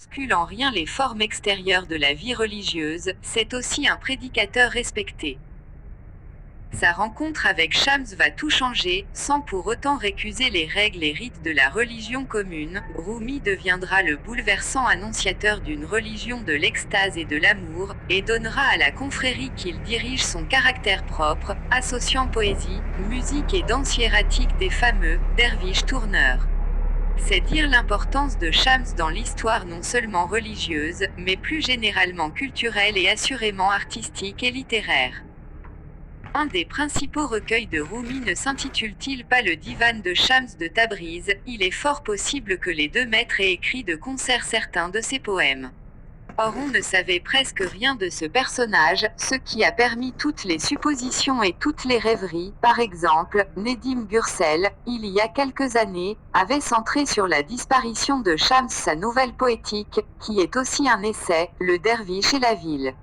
Bouscule en rien les formes extérieures de la vie religieuse, c'est aussi un prédicateur respecté. Sa rencontre avec Shams va tout changer, sans pour autant récuser les règles et rites de la religion commune. Rumi deviendra le bouleversant annonciateur d'une religion de l'extase et de l'amour, et donnera à la confrérie qu'il dirige son caractère propre, associant poésie, musique et danse hiératique des fameux derviches tourneurs. C'est dire l'importance de Shams dans l'histoire non seulement religieuse, mais plus généralement culturelle et assurément artistique et littéraire. Un des principaux recueils de Rumi ne s'intitule-t-il pas le Divan de Shams de Tabriz? Il est fort possible que les deux maîtres aient écrit de concert certains de ses poèmes. Or on ne savait presque rien de ce personnage, ce qui a permis toutes les suppositions et toutes les rêveries. Par exemple, Nedim Gürsel, il y a quelques années, avait centré sur la disparition de Shams sa nouvelle poétique, qui est aussi un essai, Le Derviche et la ville.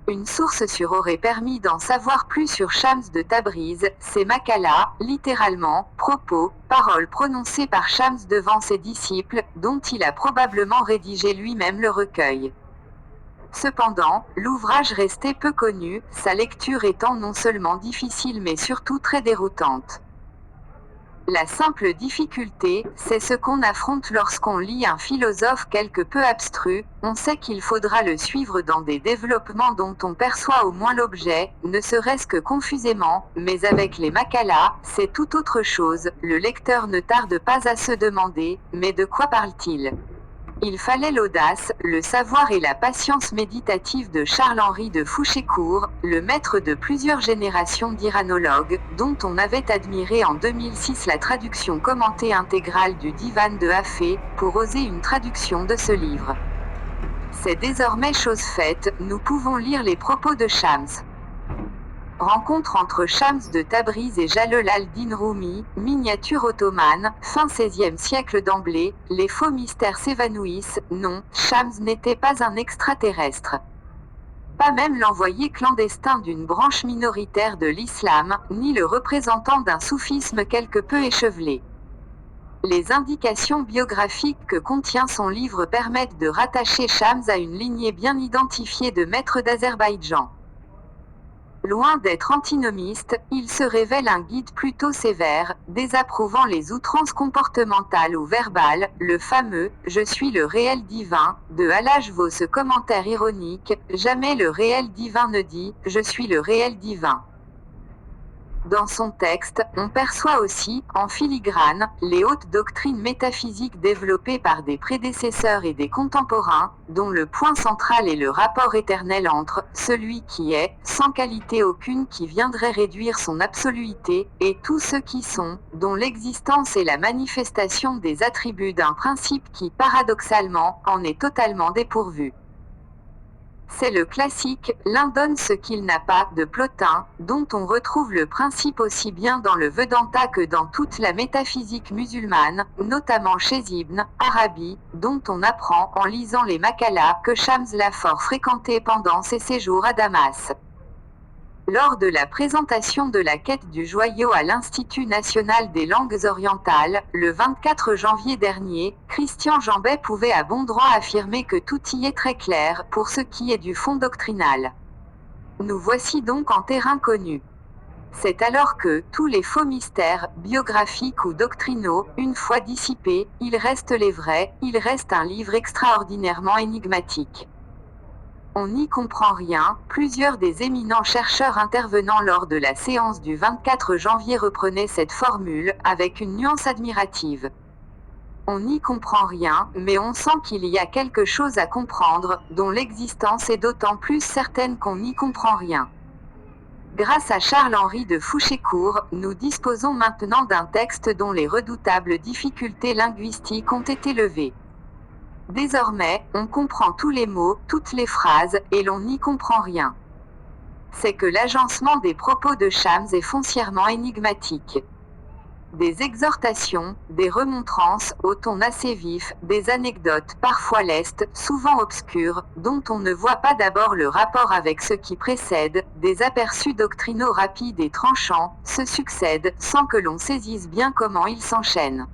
Une source sûre aurait permis d'en savoir plus sur Shams de Tabriz, ses maqalas, littéralement, propos, paroles prononcées par Shams devant ses disciples, dont il a probablement rédigé lui-même le recueil. Cependant, l'ouvrage restait peu connu, sa lecture étant non seulement difficile mais surtout très déroutante. La simple difficulté, c'est ce qu'on affronte lorsqu'on lit un philosophe quelque peu abstru. On sait qu'il faudra le suivre dans des développements dont on perçoit au moins l'objet, ne serait-ce que confusément, mais avec les maqalas, c'est tout autre chose. Le lecteur ne tarde pas à se demander, mais de quoi parle-t-il ? Il fallait l'audace, le savoir et la patience méditative de Charles-Henri de Fouchécourt, le maître de plusieurs générations d'iranologues, dont on avait admiré en 2006 la traduction commentée intégrale du Divan de Hafez, pour oser une traduction de ce livre. C'est désormais chose faite, nous pouvons lire les propos de Shams. Rencontre entre Shams de Tabriz et Jalal al-Din Rumi, miniature ottomane, fin XVIe siècle d'emblée, les faux mystères s'évanouissent. Non, Shams n'était pas un extraterrestre. Pas même l'envoyé clandestin d'une branche minoritaire de l'islam, ni le représentant d'un soufisme quelque peu échevelé. Les indications biographiques que contient son livre permettent de rattacher Shams à une lignée bien identifiée de maîtres d'Azerbaïdjan. Loin d'être antinomiste, il se révèle un guide plutôt sévère, désapprouvant les outrances comportementales ou verbales. Le fameux « Je suis le réel divin » de Hallaj vaut ce commentaire ironique: jamais le réel divin ne dit « Je suis le réel divin ». Dans son texte, on perçoit aussi, en filigrane, les hautes doctrines métaphysiques développées par des prédécesseurs et des contemporains, dont le point central est le rapport éternel entre celui qui est, sans qualité aucune qui viendrait réduire son absoluité, et tous ceux qui sont, dont l'existence est la manifestation des attributs d'un principe qui, paradoxalement, en est totalement dépourvu. C'est le classique « l'un donne ce qu'il n'a pas » de Plotin, dont on retrouve le principe aussi bien dans le Vedanta que dans toute la métaphysique musulmane, notamment chez Ibn Arabi, dont on apprend en lisant les maqalas que Shams l'a fort fréquenté pendant ses séjours à Damas. Lors de la présentation de la quête du joyau à l'Institut national des langues orientales, le 24 janvier dernier, Christian Jambet pouvait à bon droit affirmer que tout y est très clair pour ce qui est du fond doctrinal. Nous voici donc en terrain connu. C'est alors que tous les faux mystères, biographiques ou doctrinaux, une fois dissipés, il reste les vrais, il reste un livre extraordinairement énigmatique. On n'y comprend rien. Plusieurs des éminents chercheurs intervenant lors de la séance du 24 janvier reprenaient cette formule, avec une nuance admirative. On n'y comprend rien, mais on sent qu'il y a quelque chose à comprendre, dont l'existence est d'autant plus certaine qu'on n'y comprend rien. Grâce à Charles-Henri de Fouchécourt, nous disposons maintenant d'un texte dont les redoutables difficultés linguistiques ont été levées. Désormais, on comprend tous les mots, toutes les phrases, et l'on n'y comprend rien. C'est que l'agencement des propos de Shams est foncièrement énigmatique. Des exhortations, des remontrances, au ton assez vif, des anecdotes parfois lestes, souvent obscures, dont on ne voit pas d'abord le rapport avec ce qui précède, des aperçus doctrinaux rapides et tranchants, se succèdent, sans que l'on saisisse bien comment ils s'enchaînent.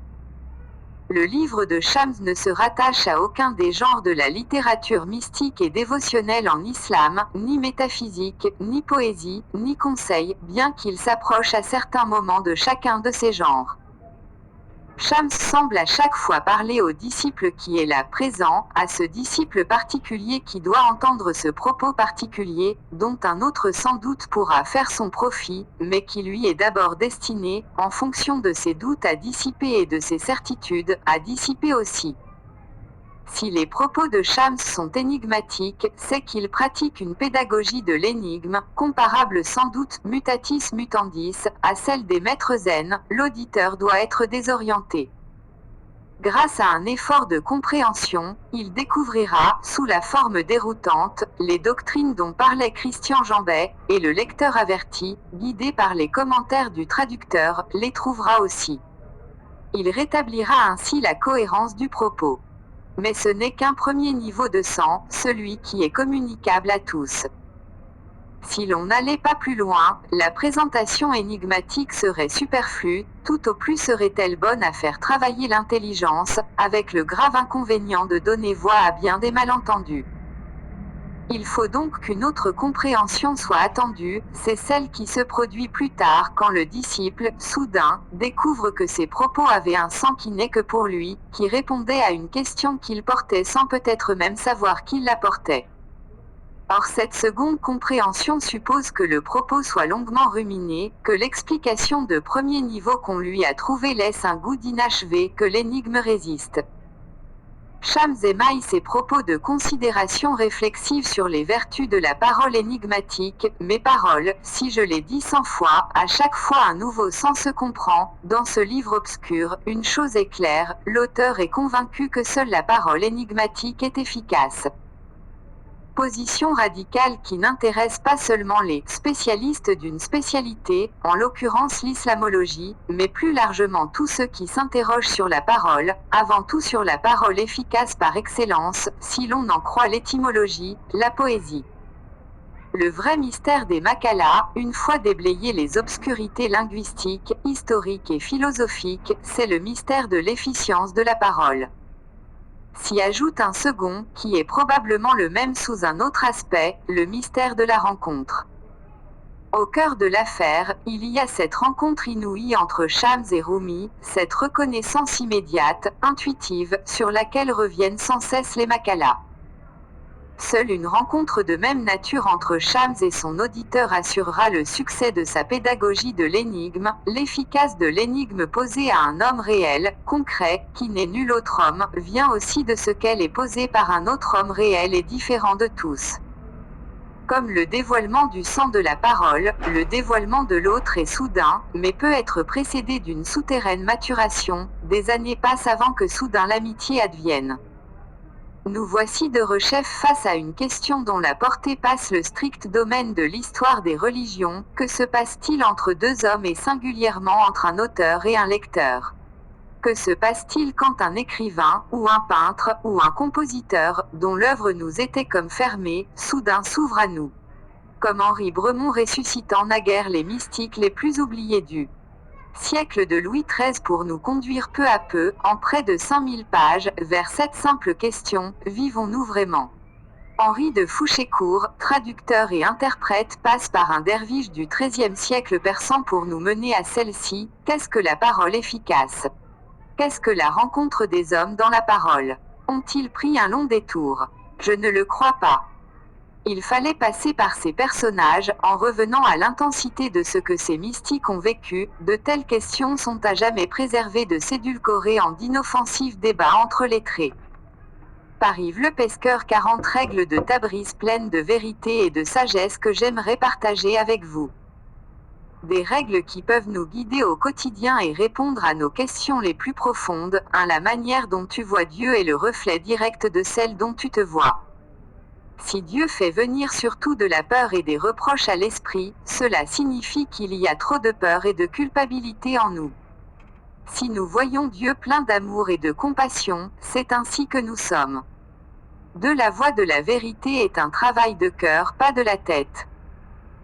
Le livre de Shams ne se rattache à aucun des genres de la littérature mystique et dévotionnelle en islam, ni métaphysique, ni poésie, ni conseil, bien qu'il s'approche à certains moments de chacun de ces genres. Shams semble à chaque fois parler au disciple qui est là présent, à ce disciple particulier qui doit entendre ce propos particulier, dont un autre sans doute pourra faire son profit, mais qui lui est d'abord destiné, en fonction de ses doutes à dissiper et de ses certitudes, à dissiper aussi. Si les propos de Shams sont énigmatiques, c'est qu'il pratique une pédagogie de l'énigme, comparable sans doute, mutatis mutandis, à celle des maîtres zen. L'auditeur doit être désorienté. Grâce à un effort de compréhension, il découvrira, sous la forme déroutante, les doctrines dont parlait Christian Jambet, et le lecteur averti, guidé par les commentaires du traducteur, les trouvera aussi. Il rétablira ainsi la cohérence du propos. Mais ce n'est qu'un premier niveau de sang, celui qui est communicable à tous. Si l'on n'allait pas plus loin, la présentation énigmatique serait superflue, tout au plus serait-elle bonne à faire travailler l'intelligence, avec le grave inconvénient de donner voix à bien des malentendus. Il faut donc qu'une autre compréhension soit attendue, c'est celle qui se produit plus tard quand le disciple, soudain, découvre que ses propos avaient un sens qui n'est que pour lui, qui répondait à une question qu'il portait sans peut-être même savoir qu'il la portait. Or cette seconde compréhension suppose que le propos soit longuement ruminé, que l'explication de premier niveau qu'on lui a trouvée laisse un goût d'inachevé, que l'énigme résiste. Shams émaille ses propos de considération réflexive sur les vertus de la parole énigmatique. Mes paroles, si je les dis 100 fois, à chaque fois un nouveau sens se comprend. Dans ce livre obscur, une chose est claire, l'auteur est convaincu que seule la parole énigmatique est efficace. Position radicale qui n'intéresse pas seulement les spécialistes d'une spécialité, en l'occurrence l'islamologie, mais plus largement tous ceux qui s'interrogent sur la parole, avant tout sur la parole efficace par excellence, si l'on en croit l'étymologie, la poésie. Le vrai mystère des Makalas, une fois déblayées les obscurités linguistiques, historiques et philosophiques, c'est le mystère de l'efficience de la parole. S'y ajoute un second, qui est probablement le même sous un autre aspect, le mystère de la rencontre. Au cœur de l'affaire, il y a cette rencontre inouïe entre Shams et Rumi, cette reconnaissance immédiate, intuitive, sur laquelle reviennent sans cesse les Makalas. Seule une rencontre de même nature entre Shams et son auditeur assurera le succès de sa pédagogie de l'énigme, l'efficace de l'énigme posée à un homme réel, concret, qui n'est nul autre homme, vient aussi de ce qu'elle est posée par un autre homme réel et différent de tous. Comme le dévoilement du sang de la parole, le dévoilement de l'autre est soudain, mais peut être précédé d'une souterraine maturation. Des années passent avant que soudain l'amitié advienne. Nous voici de rechef face à une question dont la portée passe le strict domaine de l'histoire des religions. Que se passe-t-il entre deux hommes et singulièrement entre un auteur et un lecteur ? Que se passe-t-il quand un écrivain, ou un peintre, ou un compositeur, dont l'œuvre nous était comme fermée, soudain s'ouvre à nous ? Comme Henri Bremont ressuscitant naguère les mystiques les plus oubliés du siècle de Louis XIII pour nous conduire peu à peu, en près de 5000 pages, vers cette simple question, vivons-nous vraiment ? Henri de Fouchécourt, traducteur et interprète, passe par un derviche du XIIIe siècle persan pour nous mener à celle-ci. Qu'est-ce que la parole efficace ? Qu'est-ce que la rencontre des hommes dans la parole ? Ont-ils pris un long détour ? Je ne le crois pas. Il fallait passer par ces personnages, en revenant à l'intensité de ce que ces mystiques ont vécu. De telles questions sont à jamais préservées de s'édulcorer en d'inoffensifs débats entre lettrés. Par Yves Le Pesqueur, 40 règles de Tabriz pleines de vérité et de sagesse que j'aimerais partager avec vous. Des règles qui peuvent nous guider au quotidien et répondre à nos questions les plus profondes. 1. La manière dont tu vois Dieu est le reflet direct de celle dont tu te vois. Si Dieu fait venir surtout de la peur et des reproches à l'esprit, cela signifie qu'il y a trop de peur et de culpabilité en nous. Si nous voyons Dieu plein d'amour et de compassion, c'est ainsi que nous sommes. 2. La voie de la vérité est un travail de cœur, pas de la tête.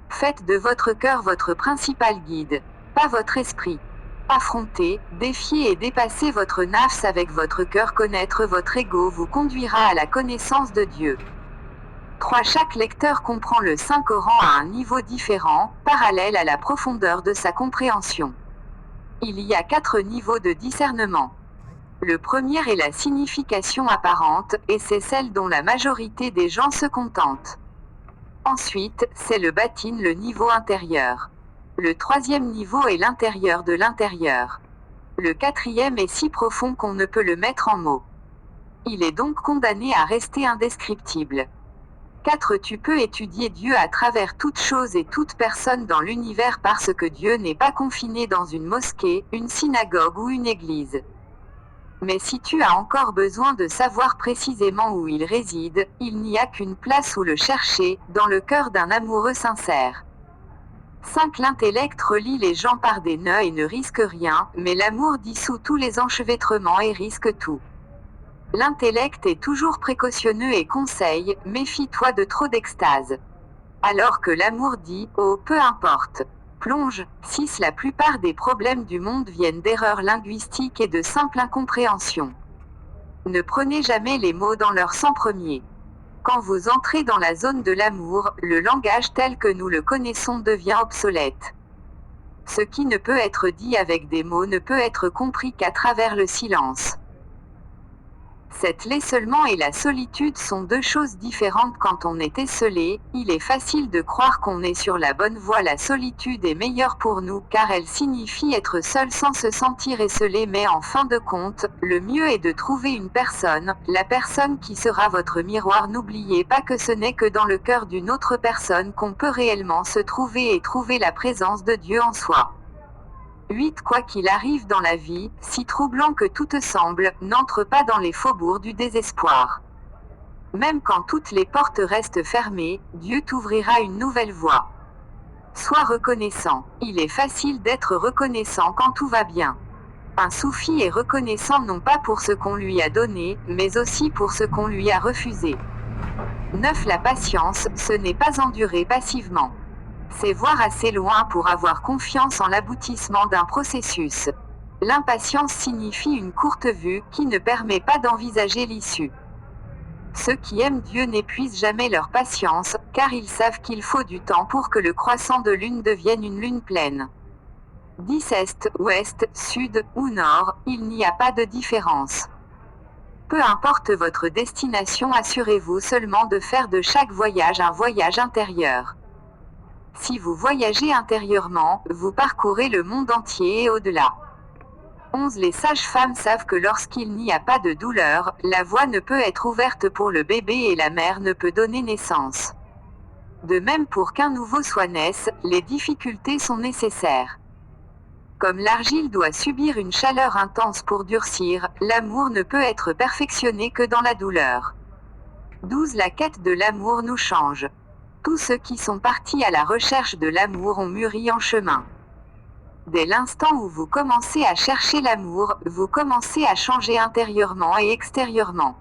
Faites de votre cœur votre principal guide, pas votre esprit. Affronter, défier et dépasser votre nafs avec votre cœur. Connaître votre ego vous conduira à la connaissance de Dieu. 3. Chaque lecteur comprend le Saint-Coran à un niveau différent, parallèle à la profondeur de sa compréhension. Il y a 4 niveaux de discernement. Le premier est la signification apparente, et c'est celle dont la majorité des gens se contentent. Ensuite, c'est le batin, le niveau intérieur. Le troisième niveau est l'intérieur de l'intérieur. Le quatrième est si profond qu'on ne peut le mettre en mots. Il est donc condamné à rester indescriptible. 4. Tu peux étudier Dieu à travers toute chose et toute personne dans l'univers parce que Dieu n'est pas confiné dans une mosquée, une synagogue ou une église. Mais si tu as encore besoin de savoir précisément où il réside, il n'y a qu'une place où le chercher, dans le cœur d'un amoureux sincère. 5. L'intellect relie les gens par des nœuds et ne risque rien, mais l'amour dissout tous les enchevêtrements et risque tout. L'intellect est toujours précautionneux et conseille, méfie-toi de trop d'extase. Alors que l'amour dit, oh, peu importe. Plonge. 6. La plupart des problèmes du monde viennent d'erreurs linguistiques et de simple incompréhension. Ne prenez jamais les mots dans leur sens premier. Quand vous entrez dans la zone de l'amour, le langage tel que nous le connaissons devient obsolète. Ce qui ne peut être dit avec des mots ne peut être compris qu'à travers le silence. Cet l'essolement et la solitude sont 2 choses différentes. Quand on est esselé, il est facile de croire qu'on est sur la bonne voie. La solitude est meilleure pour nous car elle signifie être seul sans se sentir esselé, mais en fin de compte, le mieux est de trouver une personne, la personne qui sera votre miroir. N'oubliez pas que ce n'est que dans le cœur d'une autre personne qu'on peut réellement se trouver et trouver la présence de Dieu en soi. 8. Quoi qu'il arrive dans la vie, si troublant que tout te semble, n'entre pas dans les faubourgs du désespoir. Même quand toutes les portes restent fermées, Dieu t'ouvrira une nouvelle voie. Sois reconnaissant. Il est facile d'être reconnaissant quand tout va bien. Un soufi est reconnaissant non pas pour ce qu'on lui a donné, mais aussi pour ce qu'on lui a refusé. 9. La patience, ce n'est pas endurer passivement. C'est voir assez loin pour avoir confiance en l'aboutissement d'un processus. L'impatience signifie une courte vue qui ne permet pas d'envisager l'issue. Ceux qui aiment Dieu n'épuisent jamais leur patience, car ils savent qu'il faut du temps pour que le croissant de lune devienne une lune pleine. 10. Est, ouest, sud ou nord, il n'y a pas de différence. Peu importe votre destination, assurez-vous seulement de faire de chaque voyage un voyage intérieur. Si vous voyagez intérieurement, vous parcourez le monde entier et au-delà. 11. Les sages-femmes savent que lorsqu'il n'y a pas de douleur, la voie ne peut être ouverte pour le bébé et la mère ne peut donner naissance. De même pour qu'un nouveau-soi naisse, les difficultés sont nécessaires. Comme l'argile doit subir une chaleur intense pour durcir, l'amour ne peut être perfectionné que dans la douleur. 12. La quête de l'amour nous change. Tous ceux qui sont partis à la recherche de l'amour ont mûri en chemin. Dès l'instant où vous commencez à chercher l'amour, vous commencez à changer intérieurement et extérieurement.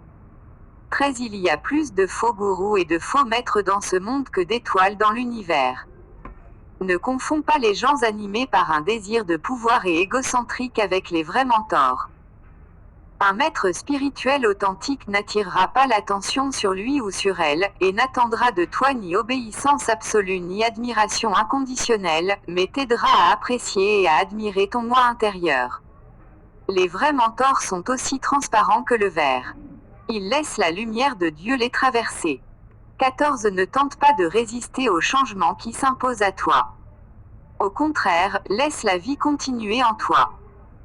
13. Il y a plus de faux gourous et de faux maîtres dans ce monde que d'étoiles dans l'univers. Ne confonds pas les gens animés par un désir de pouvoir et égocentriques avec les vrais mentors. Un maître spirituel authentique n'attirera pas l'attention sur lui ou sur elle, et n'attendra de toi ni obéissance absolue ni admiration inconditionnelle, mais t'aidera à apprécier et à admirer ton moi intérieur. Les vrais mentors sont aussi transparents que le verre. Ils laissent la lumière de Dieu les traverser. 14. Ne tente pas de résister au changement qui s'impose à toi. Au contraire, laisse la vie continuer en toi.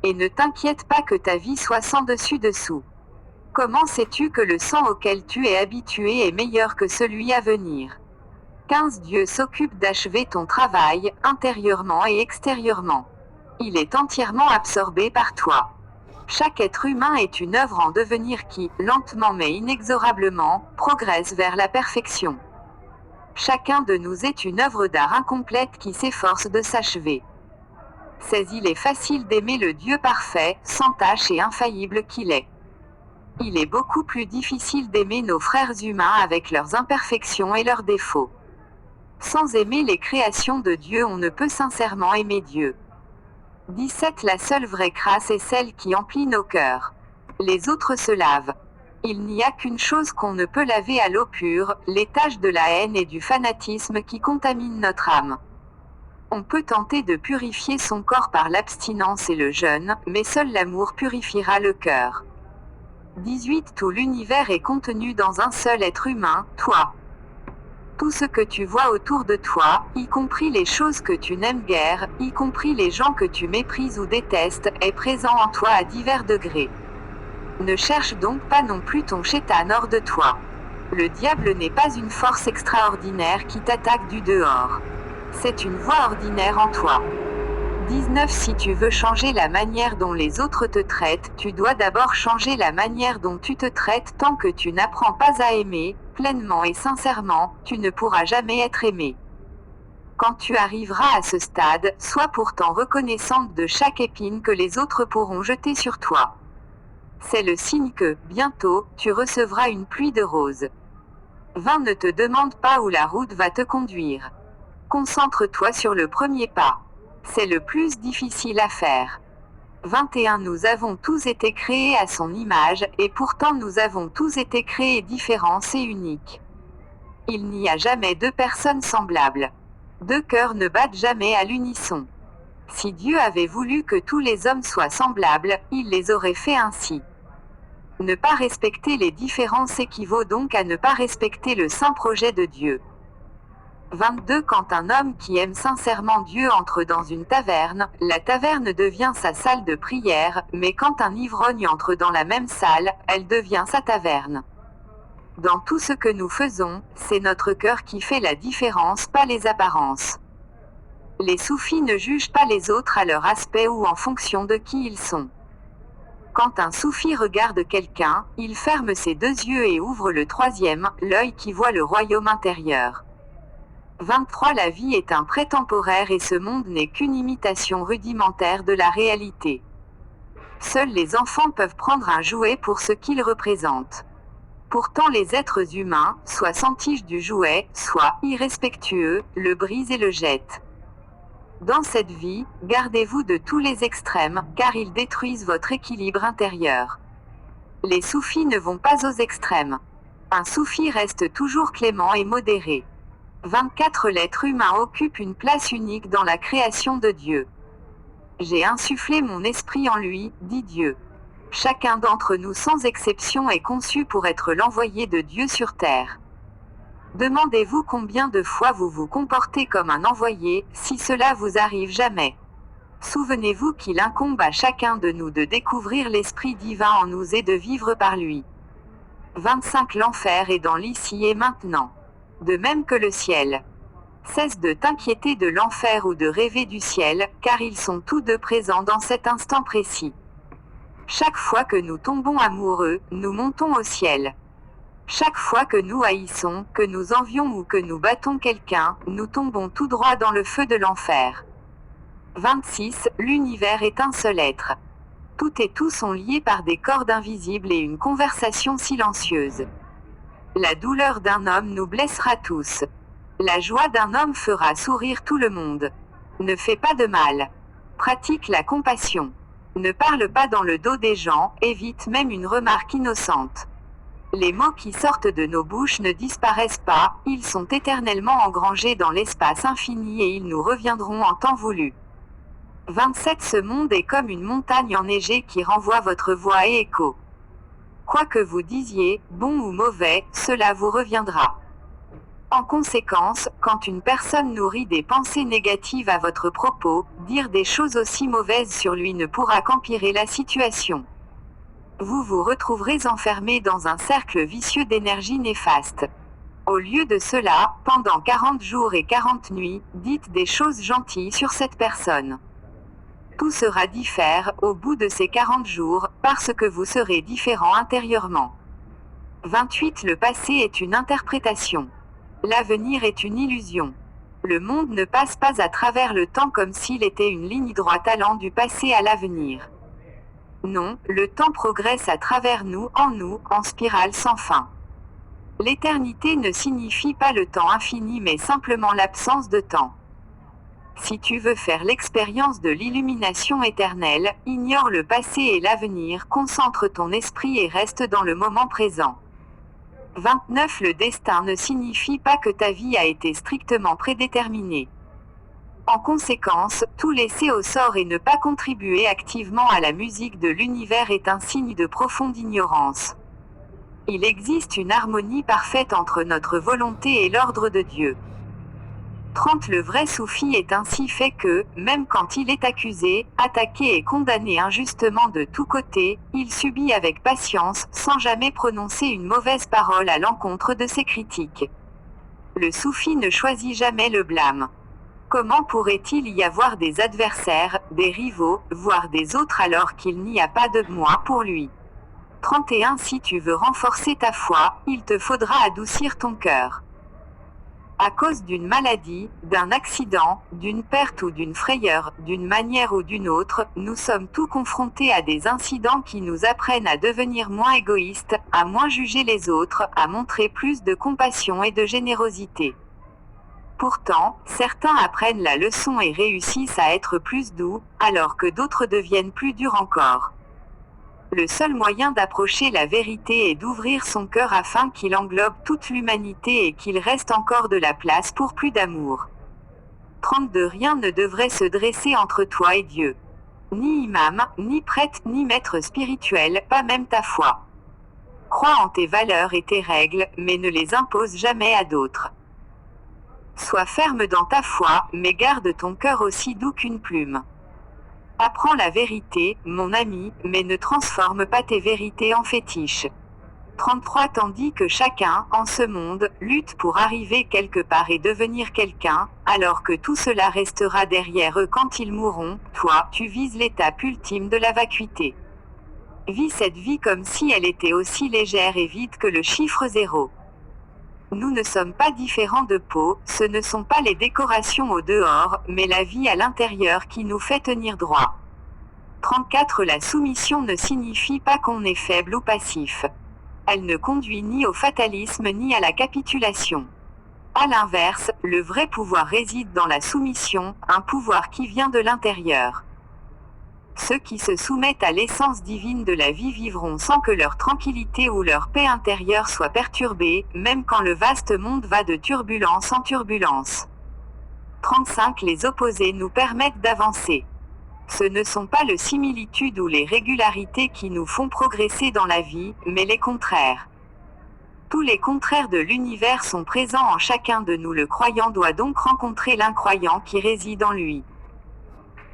Et ne t'inquiète pas que ta vie soit sans dessus-dessous. Comment sais-tu que le sang auquel tu es habitué est meilleur que celui à venir? 15. Dieu s'occupe d'achever ton travail, intérieurement et extérieurement. Il est entièrement absorbé par toi. Chaque être humain est une œuvre en devenir qui, lentement mais inexorablement, progresse vers la perfection. Chacun de nous est une œuvre d'art incomplète qui s'efforce de s'achever. 16. Il est facile d'aimer le Dieu parfait, sans tache et infaillible qu'il est. Il est beaucoup plus difficile d'aimer nos frères humains avec leurs imperfections et leurs défauts. Sans aimer les créations de Dieu, on ne peut sincèrement aimer Dieu. 17 La seule vraie crasse est celle qui emplit nos cœurs. Les autres se lavent. Il n'y a qu'une chose qu'on ne peut laver à l'eau pure, les taches de la haine et du fanatisme qui contaminent notre âme. On peut tenter de purifier son corps par l'abstinence et le jeûne, mais seul l'amour purifiera le cœur. 18 Tout l'univers est contenu dans un seul être humain, toi. Tout ce que tu vois autour de toi, y compris les choses que tu n'aimes guère, y compris les gens que tu méprises ou détestes, est présent en toi à divers degrés. Ne cherche donc pas non plus ton chétan hors de toi. Le diable n'est pas une force extraordinaire qui t'attaque du dehors. C'est une voix ordinaire en toi. 19 Si tu veux changer la manière dont les autres te traitent, tu dois d'abord changer la manière dont tu te traites. Tant que tu n'apprends pas à aimer, pleinement et sincèrement, tu ne pourras jamais être aimé. Quand tu arriveras à ce stade, sois pourtant reconnaissante de chaque épine que les autres pourront jeter sur toi. C'est le signe que, bientôt, tu recevras une pluie de roses. 20 Ne te demande pas où la route va te conduire. Concentre-toi sur le premier pas. C'est le plus difficile à faire. 21 Nous avons tous été créés à son image, et pourtant nous avons tous été créés différents et uniques. Il n'y a jamais deux personnes semblables. Deux cœurs ne battent jamais à l'unisson. Si Dieu avait voulu que tous les hommes soient semblables, il les aurait fait ainsi. Ne pas respecter les différences équivaut donc à ne pas respecter le saint projet de Dieu. 22 Quand un homme qui aime sincèrement Dieu entre dans une taverne, la taverne devient sa salle de prière, mais quand un ivrogne entre dans la même salle, elle devient sa taverne. Dans tout ce que nous faisons, c'est notre cœur qui fait la différence, pas les apparences. Les soufis ne jugent pas les autres à leur aspect ou en fonction de qui ils sont. Quand un soufi regarde quelqu'un, il ferme ses deux yeux et ouvre le troisième, l'œil qui voit le royaume intérieur. 23 La vie est un prêt temporaire et ce monde n'est qu'une imitation rudimentaire de la réalité. Seuls les enfants peuvent prendre un jouet pour ce qu'il représente. Pourtant les êtres humains, soit s'entichent du jouet, soit, irrespectueux, le brisent et le jettent. Dans cette vie, gardez-vous de tous les extrêmes, car ils détruisent votre équilibre intérieur. Les soufis ne vont pas aux extrêmes. Un soufi reste toujours clément et modéré. 24 L'être humain occupe une place unique dans la création de Dieu. J'ai insufflé mon esprit en lui, dit Dieu. Chacun d'entre nous sans exception est conçu pour être l'envoyé de Dieu sur terre. Demandez-vous combien de fois vous vous comportez comme un envoyé, si cela vous arrive jamais. Souvenez-vous qu'il incombe à chacun de nous de découvrir l'Esprit divin en nous et de vivre par lui. 25 L'enfer est dans l'ici et maintenant. De même que le ciel. Cesse de t'inquiéter de l'enfer ou de rêver du ciel, car ils sont tous deux présents dans cet instant précis. Chaque fois que nous tombons amoureux, nous montons au ciel. Chaque fois que nous haïssons, que nous envions ou que nous battons quelqu'un, nous tombons tout droit dans le feu de l'enfer. 26 L'univers est un seul être. Tout et tout sont liés par des cordes invisibles et une conversation silencieuse. La douleur d'un homme nous blessera tous. La joie d'un homme fera sourire tout le monde. Ne fais pas de mal. Pratique la compassion. Ne parle pas dans le dos des gens, évite même une remarque innocente. Les mots qui sortent de nos bouches ne disparaissent pas, ils sont éternellement engrangés dans l'espace infini et ils nous reviendront en temps voulu. 27 Ce monde est comme une montagne enneigée qui renvoie votre voix et écho. Quoi que vous disiez, bon ou mauvais, cela vous reviendra. En conséquence, quand une personne nourrit des pensées négatives à votre propos, dire des choses aussi mauvaises sur lui ne pourra qu'empirer la situation. Vous vous retrouverez enfermé dans un cercle vicieux d'énergie néfaste. Au lieu de cela, pendant 40 jours et 40 nuits, dites des choses gentilles sur cette personne. Tout sera différent au bout de ces 40 jours, parce que vous serez différent intérieurement. 28 Le passé est une interprétation. L'avenir est une illusion. Le monde ne passe pas à travers le temps comme s'il était une ligne droite allant du passé à l'avenir. Non, le temps progresse à travers nous, en spirale sans fin. L'éternité ne signifie pas le temps infini mais simplement l'absence de temps. Si tu veux faire l'expérience de l'illumination éternelle, ignore le passé et l'avenir, concentre ton esprit et reste dans le moment présent. 29. Le destin ne signifie pas que ta vie a été strictement prédéterminée. En conséquence, tout laisser au sort et ne pas contribuer activement à la musique de l'univers est un signe de profonde ignorance. Il existe une harmonie parfaite entre notre volonté et l'ordre de Dieu. 30. Le vrai soufi est ainsi fait que, même quand il est accusé, attaqué et condamné injustement de tous côtés, il subit avec patience, sans jamais prononcer une mauvaise parole à l'encontre de ses critiques. Le soufi ne choisit jamais le blâme. Comment pourrait-il y avoir des adversaires, des rivaux, voire des autres alors qu'il n'y a pas de moi pour lui? 31. Si tu veux renforcer ta foi, il te faudra adoucir ton cœur. À cause d'une maladie, d'un accident, d'une perte ou d'une frayeur, d'une manière ou d'une autre, nous sommes tous confrontés à des incidents qui nous apprennent à devenir moins égoïstes, à moins juger les autres, à montrer plus de compassion et de générosité. Pourtant, certains apprennent la leçon et réussissent à être plus doux, alors que d'autres deviennent plus durs encore. Le seul moyen d'approcher la vérité est d'ouvrir son cœur afin qu'il englobe toute l'humanité et qu'il reste encore de la place pour plus d'amour. 32. Rien ne devrait se dresser entre toi et Dieu. Ni imam, ni prêtre, ni maître spirituel, pas même ta foi. Crois en tes valeurs et tes règles, mais ne les impose jamais à d'autres. Sois ferme dans ta foi, mais garde ton cœur aussi doux qu'une plume. Apprends la vérité, mon ami, mais ne transforme pas tes vérités en fétiches. 33. Tandis que chacun, en ce monde, lutte pour arriver quelque part et devenir quelqu'un, alors que tout cela restera derrière eux quand ils mourront, toi, tu vises l'étape ultime de la vacuité. Vis cette vie comme si elle était aussi légère et vide que le chiffre 0. Nous ne sommes pas différents de peau, ce ne sont pas les décorations au dehors, mais la vie à l'intérieur qui nous fait tenir droit. 34. La soumission ne signifie pas qu'on est faible ou passif. Elle ne conduit ni au fatalisme ni à la capitulation. À l'inverse, le vrai pouvoir réside dans la soumission, un pouvoir qui vient de l'intérieur. Ceux qui se soumettent à l'essence divine de la vie vivront sans que leur tranquillité ou leur paix intérieure soit perturbée, même quand le vaste monde va de turbulence en turbulence. 35. Les opposés nous permettent d'avancer. Ce ne sont pas les similitudes ou les régularités qui nous font progresser dans la vie, mais les contraires. Tous les contraires de l'univers sont présents en chacun de nous. Le croyant doit donc rencontrer l'incroyant qui réside en lui.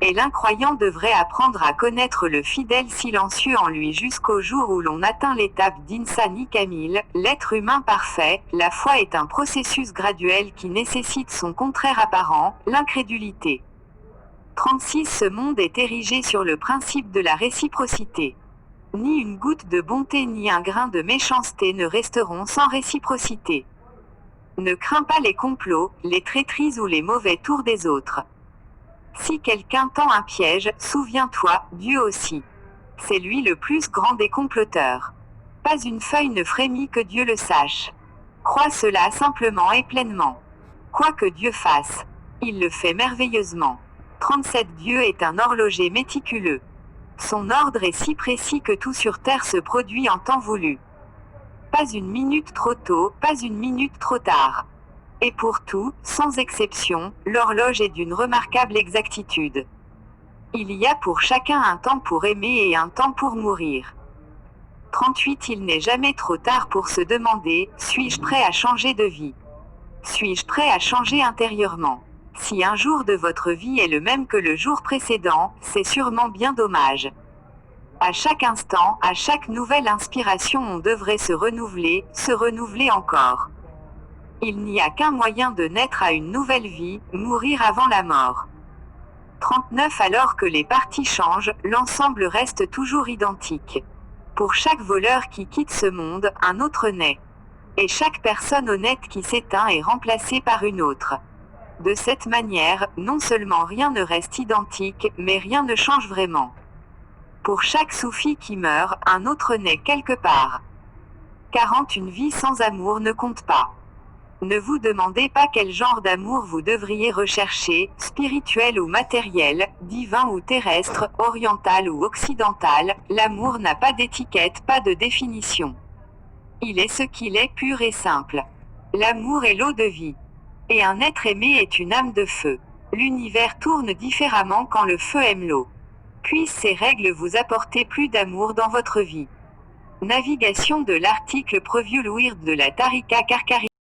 Et l'incroyant devrait apprendre à connaître le fidèle silencieux en lui jusqu'au jour où l'on atteint l'étape d'Insani Kamil, l'être humain parfait. La foi est un processus graduel qui nécessite son contraire apparent, l'incrédulité. 36. Ce monde est érigé sur le principe de la réciprocité. Ni une goutte de bonté ni un grain de méchanceté ne resteront sans réciprocité. Ne crains pas les complots, les traîtrises ou les mauvais tours des autres. Si quelqu'un tend un piège, souviens-toi, Dieu aussi. C'est lui le plus grand des comploteurs. Pas une feuille ne frémit que Dieu le sache. Crois cela simplement et pleinement. Quoi que Dieu fasse, il le fait merveilleusement. 37. Dieu est un horloger méticuleux. Son ordre est si précis que tout sur terre se produit en temps voulu. Pas une minute trop tôt, pas une minute trop tard. Et pour tout, sans exception, l'horloge est d'une remarquable exactitude. Il y a pour chacun un temps pour aimer et un temps pour mourir. 38. Il n'est jamais trop tard pour se demander, suis-je prêt à changer de vie? Suis-je prêt à changer intérieurement? Si un jour de votre vie est le même que le jour précédent, c'est sûrement bien dommage. À chaque instant, à chaque nouvelle inspiration on devrait se renouveler encore. Il n'y a qu'un moyen de naître à une nouvelle vie, mourir avant la mort. 39. Alors que les parties changent, l'ensemble reste toujours identique. Pour chaque voleur qui quitte ce monde, un autre naît. Et chaque personne honnête qui s'éteint est remplacée par une autre. De cette manière, non seulement rien ne reste identique, mais rien ne change vraiment. Pour chaque soufi qui meurt, un autre naît quelque part. 40. Une vie sans amour ne compte pas. Ne vous demandez pas quel genre d'amour vous devriez rechercher, spirituel ou matériel, divin ou terrestre, oriental ou occidental, l'amour n'a pas d'étiquette, pas de définition. Il est ce qu'il est, pur et simple. L'amour est l'eau de vie. Et un être aimé est une âme de feu. L'univers tourne différemment quand le feu aime l'eau. Puissent ces règles vous apporter plus d'amour dans votre vie. Navigation de l'article Preview Weird de la Tarika Karkari.